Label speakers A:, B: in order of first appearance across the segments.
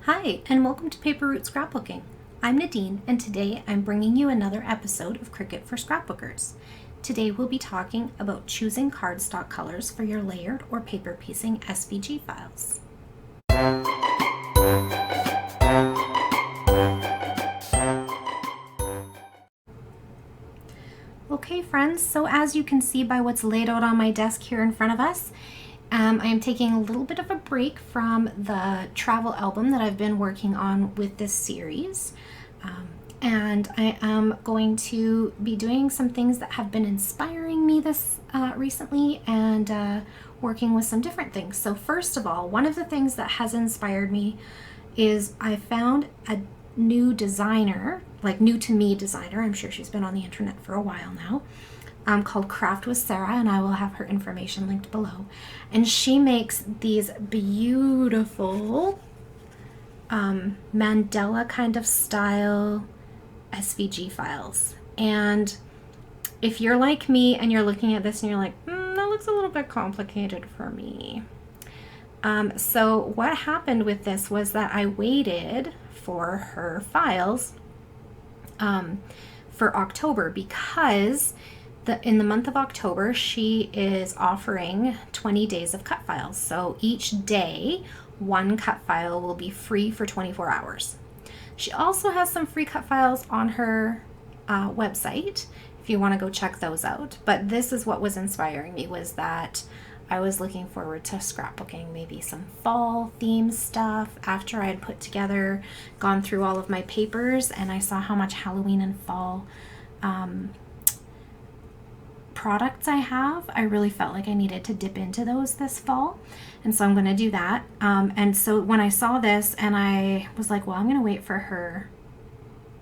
A: Hi, and welcome to Paper Route Scrapbooking. I'm Nadine, and today I'm bringing you another episode of Cricut for Scrapbookers. Today we'll be talking about choosing cardstock colors for your layered or paper piecing SVG files. Okay friends, so as you can see by what's laid out on my desk here in front of us, I am taking a little bit of a break from the travel album that I've been working on with this series. And I am going to be doing some things that have been inspiring me this recently and working with some different things. So first of all, one of the things that has inspired me is I found a new designer, like new to me designer. I'm sure she's been on the internet for a while now. Called Craft with Sarah, and I will have her information linked below. And she makes these beautiful mandala kind of style SVG files. And if you're like me and you're looking at this and you're like, that looks a little bit complicated for me. So what happened with this was that I waited for her files for October because in the month of October, she is offering 20 days of cut files. So each day, one cut file will be free for 24 hours. She also has some free cut files on her website if you want to go check those out. But this is what was inspiring me, was that I was looking forward to scrapbooking maybe some fall theme stuff after I had gone through all of my papers, and I saw how much Halloween and fall products I have. I really felt like I needed to dip into those this fall, and so I'm going to do that. And so when I saw this, and I was like, well, I'm going to wait for her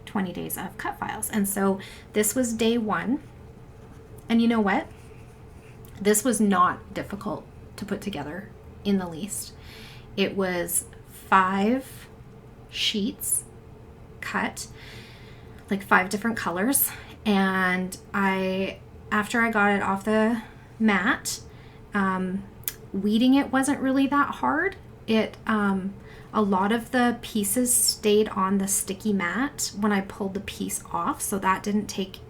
A: 20 days of cut files. And so this was day one, and you know what? This was not difficult to put together in the least. It was 5 sheets cut, like 5 different colors, and after I got it off the mat, weeding it wasn't really that hard. A lot of the pieces stayed on the sticky mat when I pulled the piece off, so that didn't take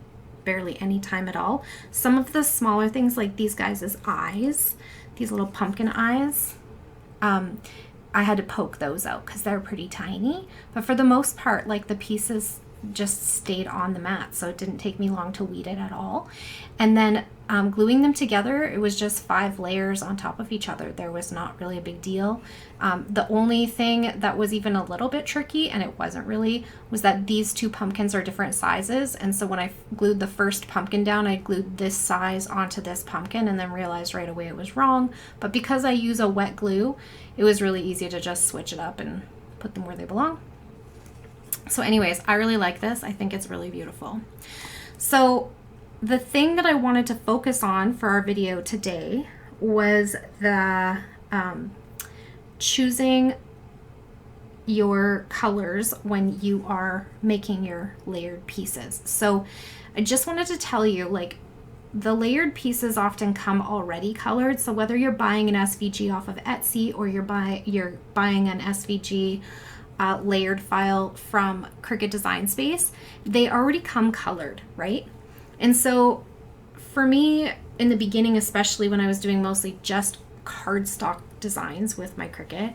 A: barely any time at all. Some of the smaller things, like these guys' eyes, these little pumpkin eyes, I had to poke those out because they're pretty tiny. But for the most part, like, the pieces just stayed on the mat, so it didn't take me long to weed it at all. And then gluing them together, it was just 5 layers on top of each other. There was not really a big deal. The only thing that was even a little bit tricky, and it wasn't really, was that these 2 pumpkins are different sizes, and so when I glued the first pumpkin down, I glued this size onto this pumpkin and then realized right away it was wrong. But because I use a wet glue, it was really easy to just switch it up and put them where they belong. So anyways, I really like this. I think it's really beautiful. So the thing that I wanted to focus on for our video today was the choosing your colors when you are making your layered pieces. So I just wanted to tell you, like, the layered pieces often come already colored. So whether you're buying an SVG off of Etsy or you're buying an SVG layered file from Cricut Design Space, they already come colored, right? And so for me, in the beginning, especially when I was doing mostly just cardstock designs with my Cricut,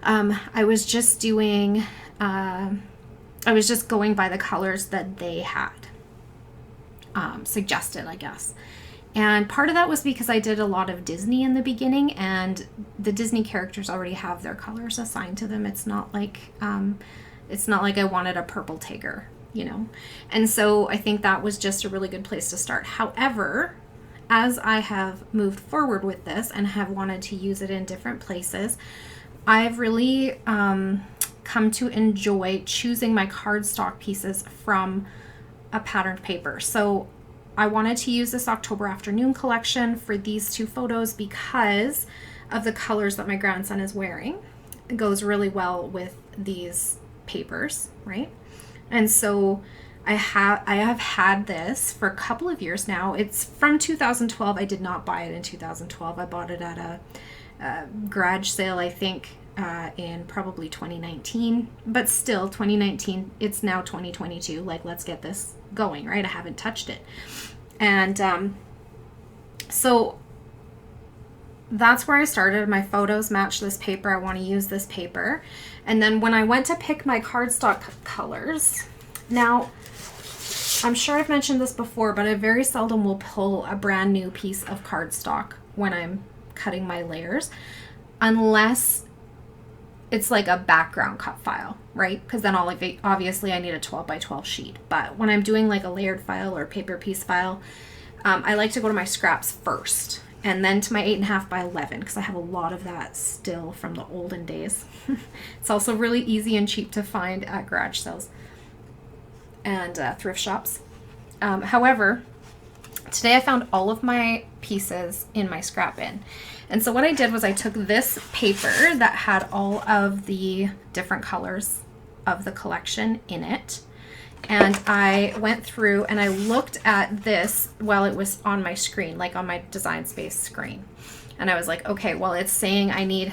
A: I was just going by the colors that they had suggested, I guess. And part of that was because I did a lot of Disney in the beginning, and the Disney characters already have their colors assigned to them. It's not like I wanted a purple tiger, you know. And so I think that was just a really good place to start. However, as I have moved forward with this and have wanted to use it in different places, I've really come to enjoy choosing my cardstock pieces from a patterned paper. So I wanted to use this October afternoon collection for these 2 photos because of the colors that my grandson is wearing. It goes really well with these papers, right? And so I have had this for a couple of years now. It's from 2012. I did not buy it in 2012. I bought it at a garage sale, I think, in probably 2019, but still 2019, it's now 2022. Like, let's get this going, right? I haven't touched it. And so that's where I started. My photos match this paper. I want to use this paper. And then when I went to pick my cardstock colors, now I'm sure I've mentioned this before, but I very seldom will pull a brand new piece of cardstock when I'm cutting my layers, unless it's like a background cut file, right? Because then obviously I need a 12 by 12 sheet. But when I'm doing like a layered file or paper piece file, I like to go to my scraps first and then to my 8.5 by 11 because I have a lot of that still from the olden days. It's also really easy and cheap to find at garage sales and thrift shops. However, today I found all of my pieces in my scrap bin. And so what I did was I took this paper that had all of the different colors of the collection in it, and I went through and I looked at this while it was on my screen, like on my Design Space screen. And I was like, okay, well, it's saying I need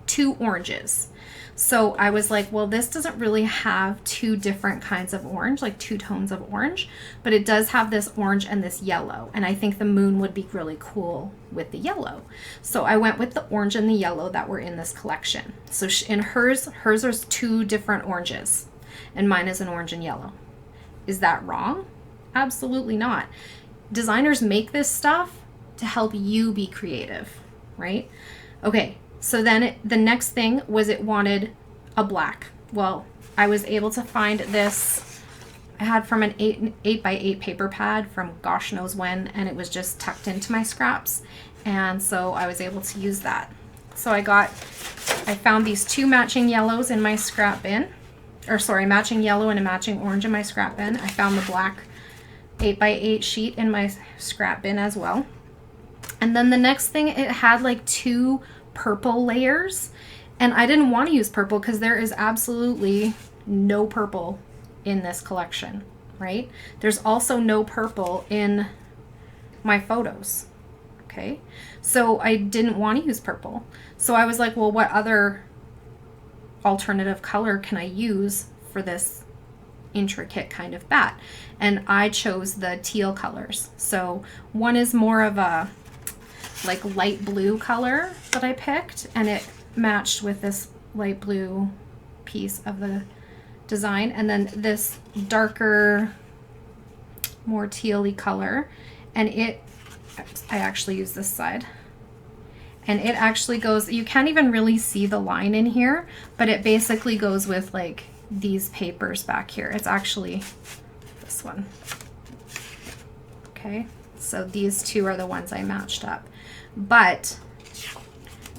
A: 2 oranges. So I was like, well, this doesn't really have 2 different kinds of orange, like 2 tones of orange, but it does have this orange and this yellow. And I think the moon would be really cool with the yellow. So I went with the orange and the yellow that were in this collection. So in hers there's 2 different oranges and mine is an orange and yellow. Is that wrong? Absolutely not. Designers make this stuff to help you be creative, right? Okay. So then the next thing was it wanted a black. Well, I was able to find this. I had from an 8 by 8 paper pad from gosh knows when, and it was just tucked into my scraps. And so I was able to use that. So I found these 2 matching yellows in my scrap bin, or sorry, matching yellow and a matching orange in my scrap bin. I found the black 8 by 8 sheet in my scrap bin as well. And then the next thing, it had like 2 purple layers, and I didn't want to use purple because there is absolutely no purple in this collection, right? There's also no purple in my photos. Okay, so I didn't want to use purple. So I was like, well, what other alternative color can I use for this intricate kind of bat? And I chose the teal colors. So one is more of a like light blue color that I picked, and it matched with this light blue piece of the design, and then this darker, more teal-y color, and I actually use this side, and it actually goes, you can't even really see the line in here, but it basically goes with like these papers back here. It's actually this one. Okay, so these 2 are the ones I matched up. But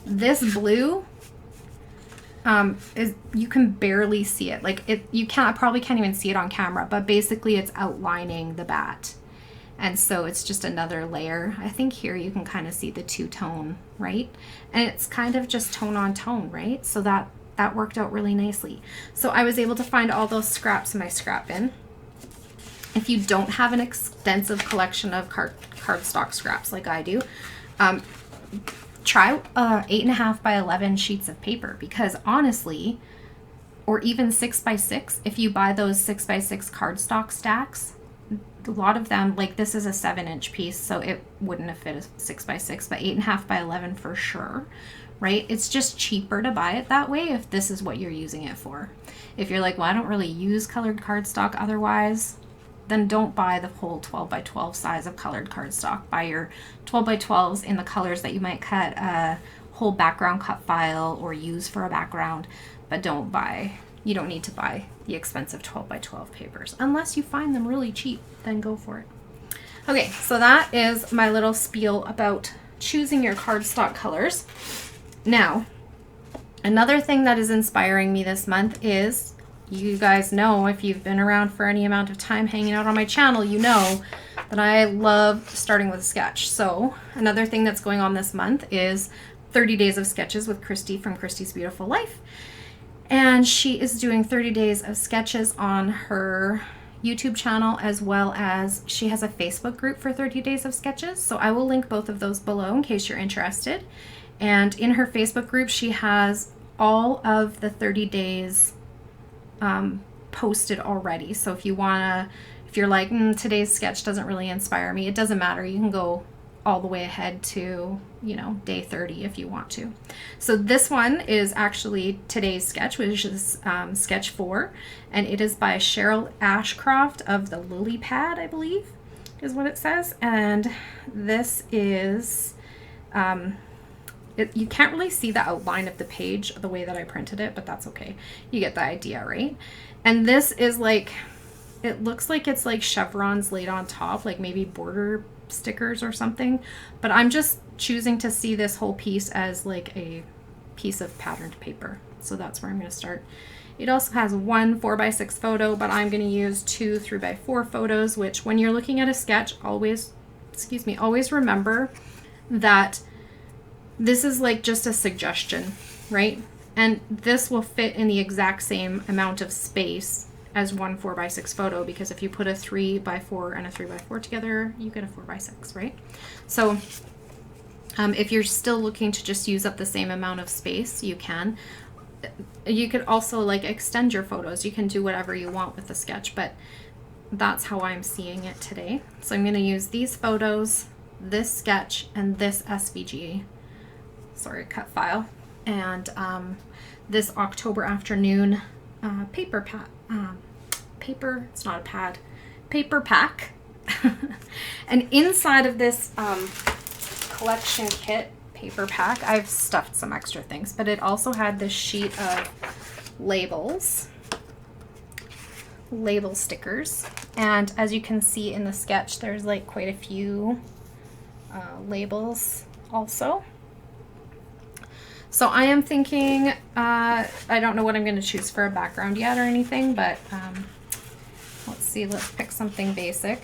A: this blue is, you can barely see it. Like I probably can't even see it on camera, but basically it's outlining the bat. And so it's just another layer. I think here you can kind of see the 2-tone, right? And it's kind of just tone on tone, right? So that worked out really nicely. So I was able to find all those scraps in my scrap bin. If you don't have an extensive collection of cardstock scraps like I do, try 8.5 by 11 sheets of paper, because honestly, or even 6 by 6, if you buy those 6 by 6 cardstock stacks, a lot of them, like this is a 7-inch piece, so it wouldn't have fit a 6 by 6, but 8.5 by 11 for sure, right? It's just cheaper to buy it that way if this is what you're using it for. If you're like, well, I don't really use colored cardstock otherwise, then don't buy the whole 12 by 12 size of colored cardstock. Buy your 12 by 12s in the colors that you might cut a whole background cut file or use for a background, but you don't need to buy the expensive 12 by 12 papers unless you find them really cheap. Then go for it. Okay, so that is my little spiel about choosing your cardstock colors. Now, another thing that is inspiring me this month is, you guys know, if you've been around for any amount of time hanging out on my channel, you know that I love starting with a sketch. So another thing that's going on this month is 30 days of sketches with Christy from Christy's Beautiful Life. And she is doing 30 days of sketches on her YouTube channel, as well as she has a Facebook group for 30 days of sketches. So I will link both of those below in case you're interested. And in her Facebook group, she has all of the 30 days posted already. So if you wanna, if you're like, today's sketch doesn't really inspire me, it doesn't matter. You can go all the way ahead to, you know, day 30 if you want to. So this one is actually today's sketch, which is sketch 4, and it is by Cheryl Ashcroft of the Lily Pad, I believe is what it says. And this is, you can't really see the outline of the page the way that I printed it, but that's okay. You get the idea, right? And this is like, it looks like it's like chevrons laid on top, like maybe border stickers or something, but I'm just choosing to see this whole piece as like a piece of patterned paper. So that's where I'm going to start. It also has one 4x6 photo, but I'm going to use 2 3x4 photos, which when you're looking at a sketch, always remember that this is like just a suggestion, right? And this will fit in the exact same amount of space as one 4x6 photo, because if you put a 3x4 and a 3x4 together, you get a 4x6, right? So if you're still looking to just use up the same amount of space, you can. You could also like extend your photos. You can do whatever you want with the sketch, but that's how I'm seeing it today. So I'm going to use these photos, this sketch, and this SVG, cut file, and this October afternoon paper pack. And inside of this collection kit paper pack, I've stuffed some extra things, but it also had this sheet of label stickers, and as you can see in the sketch, there's like quite a few labels also. So I am thinking, I don't know what I'm going to choose for a background yet or anything, but let's see, let's pick something basic.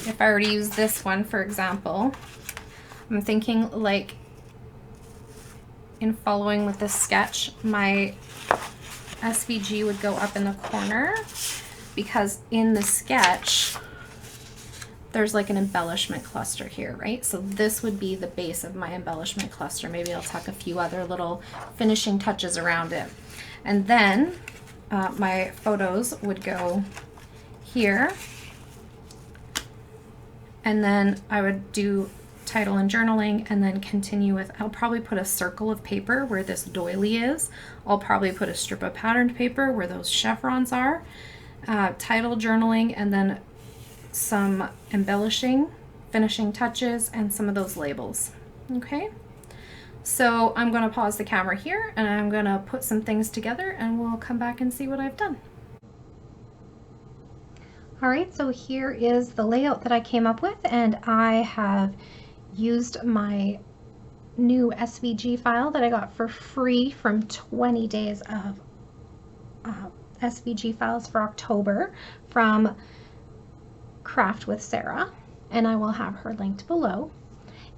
A: If I were to use this one, for example, I'm thinking like in following with this sketch, my SVG would go up in the corner, because in the sketch, there's like an embellishment cluster here, right? So this would be the base of my embellishment cluster. Maybe I'll tuck a few other little finishing touches around it. And then my photos would go here. And then I would do title and journaling, and then continue with, I'll probably put a circle of paper where this doily is. I'll probably put a strip of patterned paper where those chevrons are. Title, journaling, and then some embellishing, finishing touches, and some of those labels. Okay, so I'm going to pause the camera here, and I'm going to put some things together, and we'll come back and see what I've done. All right, so here is the layout that I came up with, and I have used my new SVG file that I got for free from 20 days of SVG files for October from Craft with Sarah, and I will have her linked below.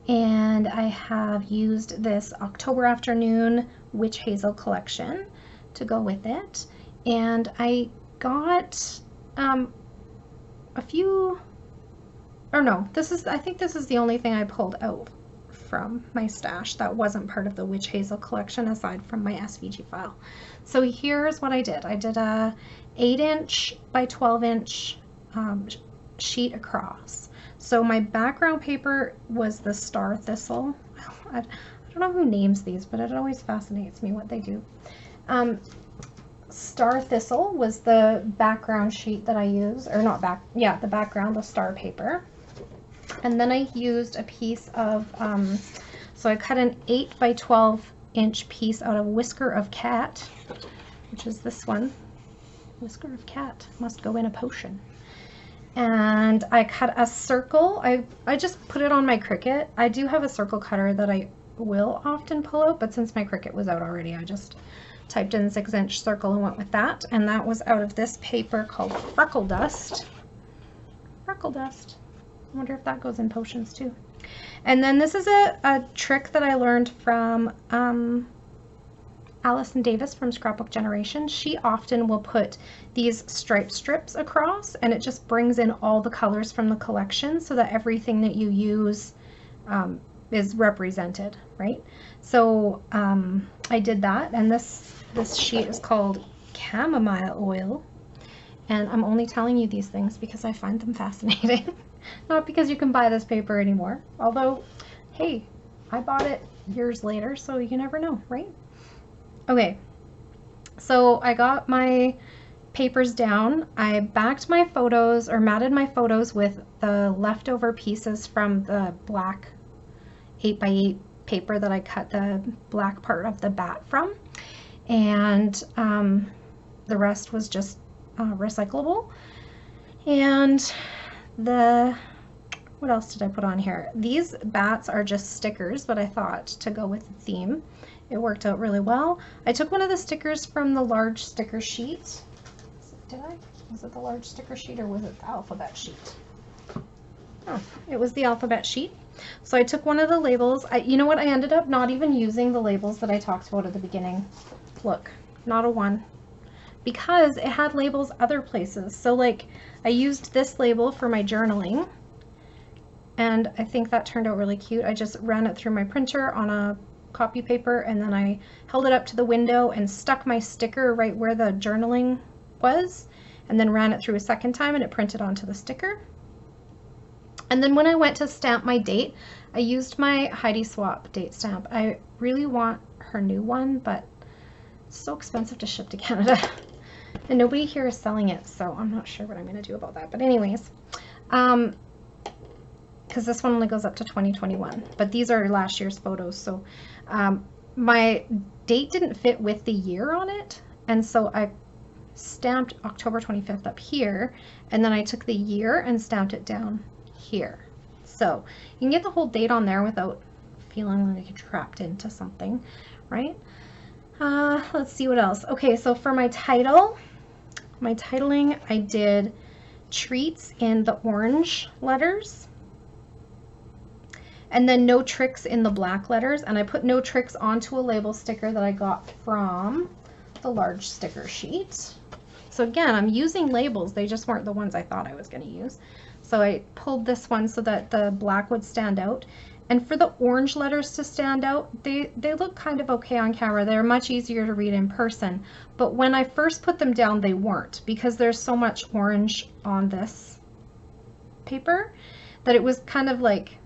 A: And I have used this October afternoon witch hazel collection to go with it, and I got a few, or no, I think this is the only thing I pulled out from my stash that wasn't part of the witch hazel collection aside from my SVG file. So here's what I did. I did a 8-inch by 12-inch sheet across. So my background paper was the star thistle. I don't know who names these, but it always fascinates me what they do. Star thistle was the background sheet that I used, or not the background, the star paper. And then I used a piece of, so I cut an 8 by 12-inch piece out of Whisker of Cat, which is this one. Whisker of Cat must go in a potion. And I cut a circle. I just put it on my Cricut. I do have a circle cutter that I will often pull out, but since my Cricut was out already, I just typed in 6-inch circle and went with that. And that was out of this paper called Freckle Dust. Freckle Dust. I wonder if that goes in potions too. And then this is a trick that I learned from Allison Davis from Scrapbook Generation. She often will put these stripe strips across, and it just brings in all the colors from the collection so that everything that you use is represented, right? So I did that, and this sheet is called Chamomile Oil, and I'm only telling you these things because I find them fascinating. Not because you can buy this paper anymore, although, hey, I bought it years later, so you never know, right? Okay, so I got my papers down. I backed my photos, or matted my photos, with the leftover pieces from the black 8x8 paper that I cut the black part of the bat from, and the rest was just recyclable. And what else did I put on here? These bats are just stickers, but I thought to go with the theme, it worked out really well. I took one of the stickers from the large sticker sheet. Did I? Was it the large sticker sheet, or was it the alphabet sheet? Oh, it was the alphabet sheet. So I took one of the labels. You know what? I ended up not even using the labels that I talked about at the beginning. Look, not a one. Because it had labels other places. So like, I used this label for my journaling, and I think that turned out really cute. I just ran it through my printer on a copy paper, and then I held it up to the window and stuck my sticker right where the journaling was, and then ran it through a second time, and it printed onto the sticker. And then when I went to stamp my date, I used my Heidi Swap date stamp. I really want her new one, but it's so expensive to ship to Canada. And nobody here is selling it, so I'm not sure what I'm going to do about that. But anyways, because this one only goes up to 2021, but these are last year's photos, so my date didn't fit with the year on it, and so I stamped October 25th up here, and then I took the year and stamped it down here. So you can get the whole date on there without feeling like you're trapped into something, right? Let's see what else. Okay, so for my titling, I did treats in the orange letters, and then no tricks in the black letters, and I put no tricks onto a label sticker that I got from the large sticker sheet. So again, I'm using labels, they just weren't the ones I thought I was going to use. So I pulled this one so that the black would stand out. And for the orange letters to stand out, they look kind of okay on camera. They're much easier to read in person. But when I first put them down, they weren't, because there's so much orange on this paper that it was kind of like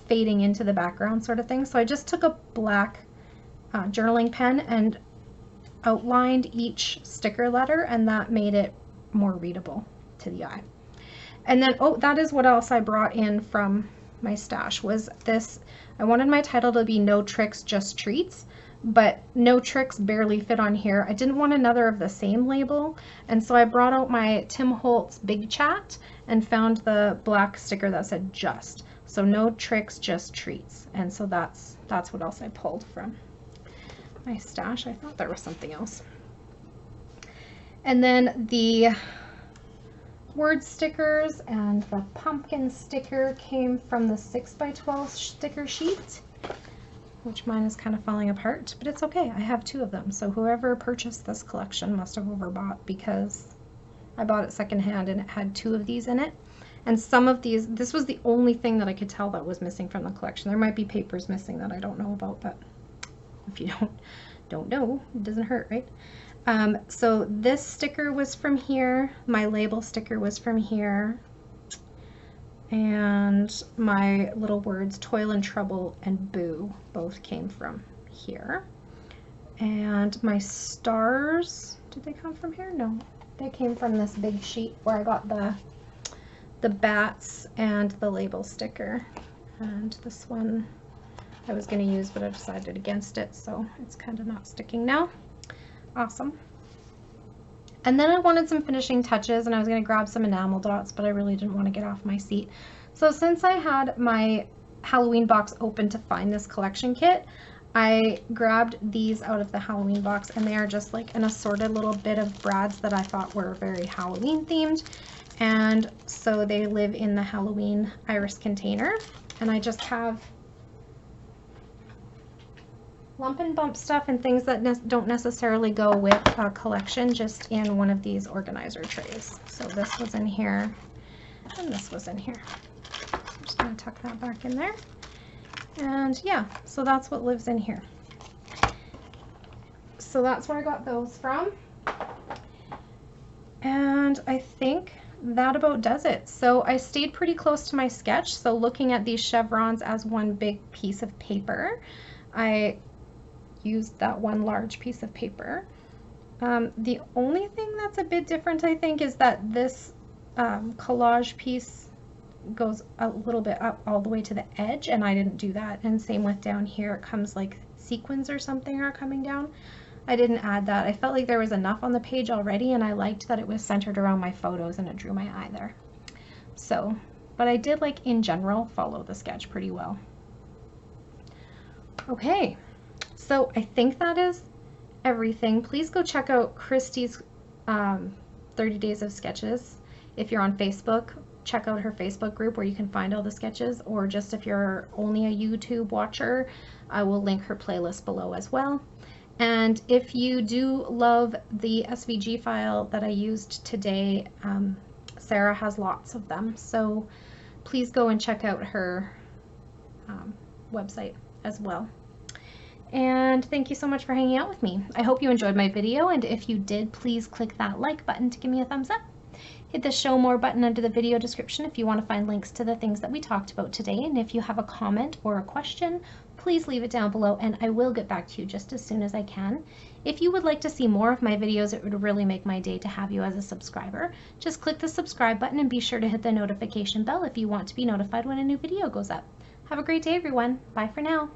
A: fading into the background sort of thing. So I just took a black journaling pen and outlined each sticker letter, and that made it more readable to the eye. And then, oh, that is what else I brought in from my stash, was this. I wanted my title to be No Tricks, Just Treats, but No Tricks barely fit on here. I didn't want another of the same label, and so I brought out my Tim Holtz Big Chat and found the black sticker that said Just. So No Tricks, Just Treats. And so that's what else I pulled from my stash. I thought there was something else. And then the word stickers and the pumpkin sticker came from the 6x12 sticker sheet, which mine is kind of falling apart, but it's okay. I have 2 of them. So whoever purchased this collection must have overbought, because I bought it secondhand and it had 2 of these in it. And some of these, this was the only thing that I could tell that was missing from the collection. There might be papers missing that I don't know about, but if you don't know, it doesn't hurt, right? So this sticker was from here, my label sticker was from here, and my little words Toil and Trouble and Boo both came from here. And my stars, did they come from here? No, they came from this big sheet where I got the bats and the label sticker. And this one I was going to use, but I decided against it, so it's kind of not sticking now. Awesome. And then I wanted some finishing touches, and I was going to grab some enamel dots, but I really didn't want to get off my seat. So since I had my Halloween box open to find this collection kit, I grabbed these out of the Halloween box, and they are just like an assorted little bit of brads that I thought were very Halloween themed. And so they live in the Halloween iris container, and I just have lump and bump stuff and things that don't necessarily go with a collection, just in one of these organizer trays. So this was in here, and this was in here. I'm just going to tuck that back in there. And yeah, so that's what lives in here. So that's where I got those from. And I think that about does it. So I stayed pretty close to my sketch. So looking at these chevrons as one big piece of paper, I used that one large piece of paper. The only thing that's a bit different, I think, is that this collage piece goes a little bit up all the way to the edge, and I didn't do that. And same with down here, it comes like sequins or something are coming down. I didn't add that. I felt like there was enough on the page already, and I liked that it was centered around my photos and it drew my eye there. So, but I did, like, in general, follow the sketch pretty well. Okay, so I think that is everything. Please go check out Christy's 30 Days of Sketches. If you're on Facebook, check out her Facebook group where you can find all the sketches, or just if you're only a YouTube watcher, I will link her playlist below as well. And if you do love the SVG file that I used today, Sarah has lots of them, so please go and check out her website as well. And thank you so much for hanging out with me. I hope you enjoyed my video, and if you did, please click that like button to give me a thumbs up. Hit the show more button under the video description if you want to find links to the things that we talked about today. And if you have a comment or a question, please leave it down below and I will get back to you just as soon as I can. If you would like to see more of my videos, it would really make my day to have you as a subscriber. Just click the subscribe button and be sure to hit the notification bell if you want to be notified when a new video goes up. Have a great day, everyone. Bye for now.